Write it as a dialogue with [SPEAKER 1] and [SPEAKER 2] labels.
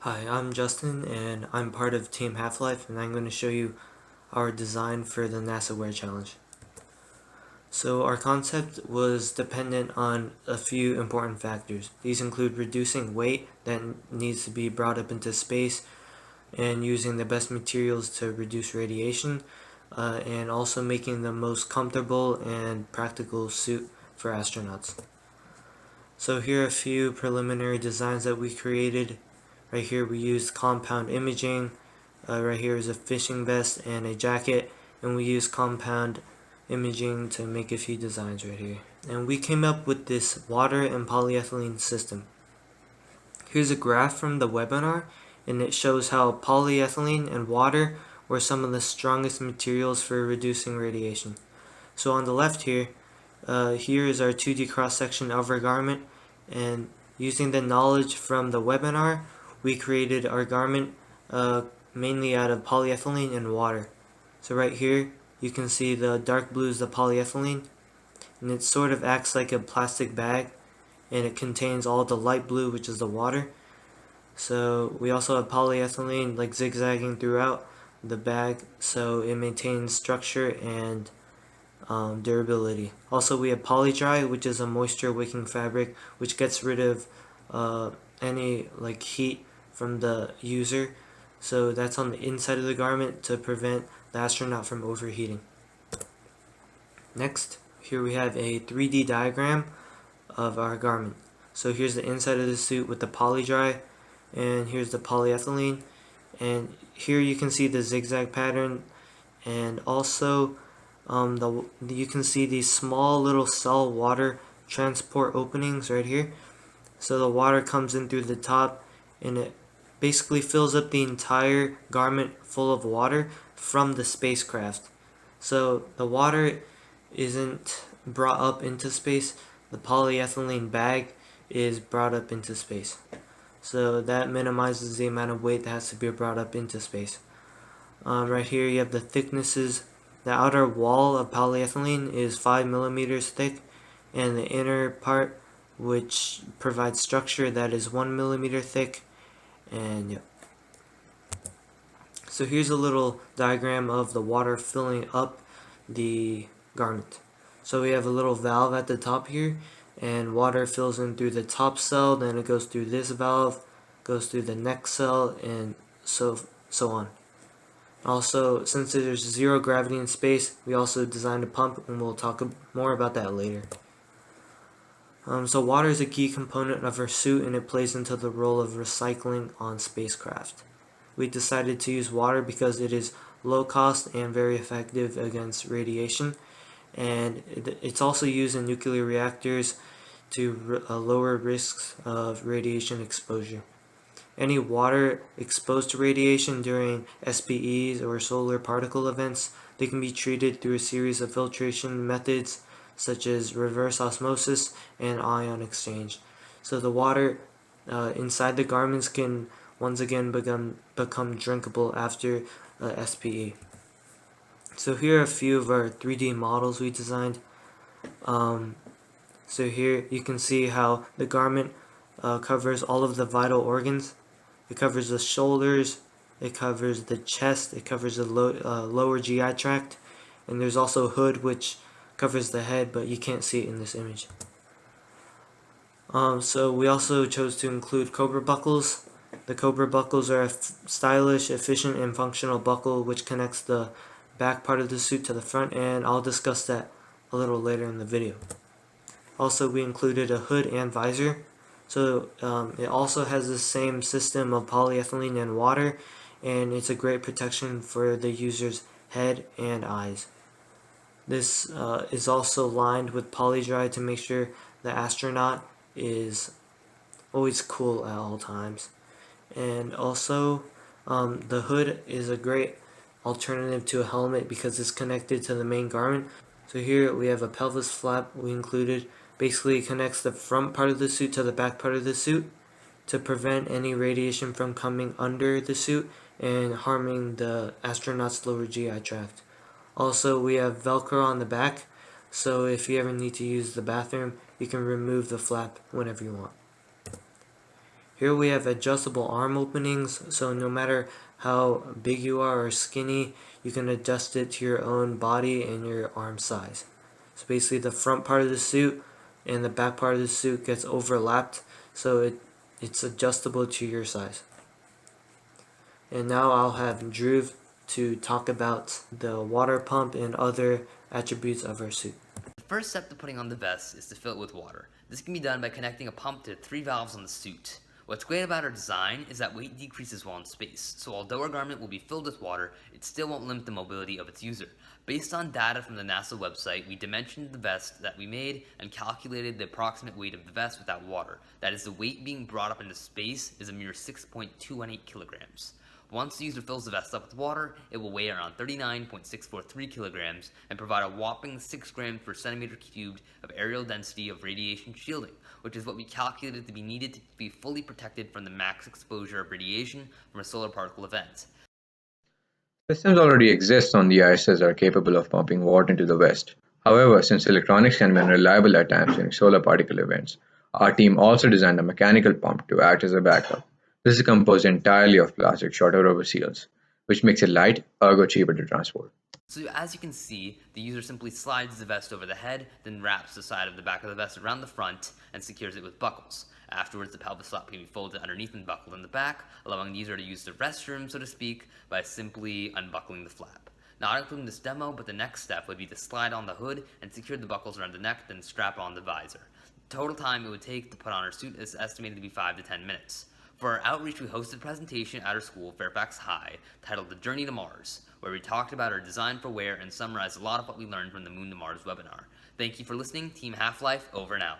[SPEAKER 1] Hi, I'm Justin and I'm part of Team Half-Life, and I'm going to show you our design for the NASA Wear Challenge. So our concept was dependent on a few important factors. These include reducing weight that needs to be brought up into space and using the best materials to reduce radiation, and also making the most comfortable and practical suit for astronauts. So here are a few preliminary designs that we created. Right here we used compound imaging. Right here is a fishing vest and a jacket, and we used compound imaging to make a few designs right here. And we came up with this water and polyethylene system. Here's a graph from the webinar, and it shows how polyethylene and water were some of the strongest materials for reducing radiation. So on the left here, here is our 2D cross-section of our garment, and using the knowledge from the webinar, we created our garment mainly out of polyethylene and water. So right here, you can see the dark blue is the polyethylene, and it sort of acts like a plastic bag, and it contains all the light blue, which is the water. So we also have polyethylene like zigzagging throughout the bag, so it maintains structure and durability. Also, we have polydry, which is a moisture wicking fabric which gets rid of any heat from the user. So that's on the inside of the garment to prevent the astronaut from overheating. Next, here we have a 3D diagram of our garment. So here's the inside of the suit with the polydry, and here's the polyethylene, and here you can see the zigzag pattern, and also you can see these small little cell water transport openings right here. So the water comes in through the top, and it basically fills up the entire garment full of water from the spacecraft. So the water isn't brought up into space, the polyethylene bag is brought up into space. So that minimizes the amount of weight that has to be brought up into space. Right here you have the thicknesses. The outer wall of polyethylene is 5 millimeters thick, and the inner part, which provides structure, that is 1 millimeter thick. And yeah. So here's a little diagram of the water filling up the garment. So we have a little valve at the top here, and water fills in through the top cell, then it goes through this valve, goes through the next cell, and so on. Also, since there's zero gravity in space, we also designed a pump, and we'll talk more about that later. So water is a key component of our suit, and it plays into the role of recycling on spacecraft. We decided to use water because it is low cost and very effective against radiation, and it's also used in nuclear reactors to lower risks of radiation exposure. Any water exposed to radiation during SPEs or solar particle events, they can be treated through a series of filtration methods such as reverse osmosis and ion exchange. So the water inside the garments can once again become drinkable after SPE. So here are a few of our 3D models we designed. So here you can see how the garment covers all of the vital organs. It covers the shoulders, it covers the chest, it covers the lower GI tract, and there's also a hood which covers the head, but you can't see it in this image. So we also chose to include Cobra buckles. The Cobra buckles are a stylish, efficient, and functional buckle which connects the back part of the suit to the front, and I'll discuss that a little later in the video. Also, we included a hood and visor. So it also has the same system of polyethylene and water, and it's a great protection for the user's head and eyes. This is also lined with polydry to make sure the astronaut is always cool at all times. And also the hood is a great alternative to a helmet because it's connected to the main garment. So here we have a pelvis flap we included. Basically it connects the front part of the suit to the back part of the suit to prevent any radiation from coming under the suit and harming the astronaut's lower GI tract. Also, we have Velcro on the back, so if you ever need to use the bathroom, you can remove the flap whenever you want. Here we have adjustable arm openings, so no matter how big you are or skinny, you can adjust it to your own body and your arm size. So basically the front part of the suit and the back part of the suit gets overlapped, so it's adjustable to your size. And now I'll have Drew to talk about the water pump and other attributes of our suit.
[SPEAKER 2] The first step to putting on the vest is to fill it with water. This can be done by connecting a pump to 3 valves on the suit. What's great about our design is that weight decreases while in space, so although our garment will be filled with water, it still won't limit the mobility of its user. Based on data from the NASA website, we dimensioned the vest that we made and calculated the approximate weight of the vest without water. That is, the weight being brought up into space is a mere 6.218 kilograms. Once the user fills the vest up with water, it will weigh around 39.643 kilograms and provide a whopping 6 grams per centimeter cubed of aerial density of radiation shielding, which is what we calculated to be needed to be fully protected from the max exposure of radiation from a solar particle event.
[SPEAKER 3] Systems already exist on the ISS that are capable of pumping water into the vest. However, since electronics can be unreliable at times during solar particle events, our team also designed a mechanical pump to act as a backup. This is composed entirely of plastic shorter rubber seals, which makes it light, ergo cheaper to transport.
[SPEAKER 2] So as you can see, the user simply slides the vest over the head, then wraps the side of the back of the vest around the front and secures it with buckles. Afterwards, the pelvic flap can be folded underneath and buckled in the back, allowing the user to use the restroom, so to speak, by simply unbuckling the flap. Not including this demo, but the next step would be to slide on the hood and secure the buckles around the neck, then strap on the visor. The total time it would take to put on our suit is estimated to be 5 to 10 minutes. For our outreach, we hosted a presentation at our school, Fairfax High, titled The Journey to Mars, where we talked about our design for wear and summarized a lot of what we learned from the Moon to Mars webinar. Thank you for listening. Team Half-Life, over and out.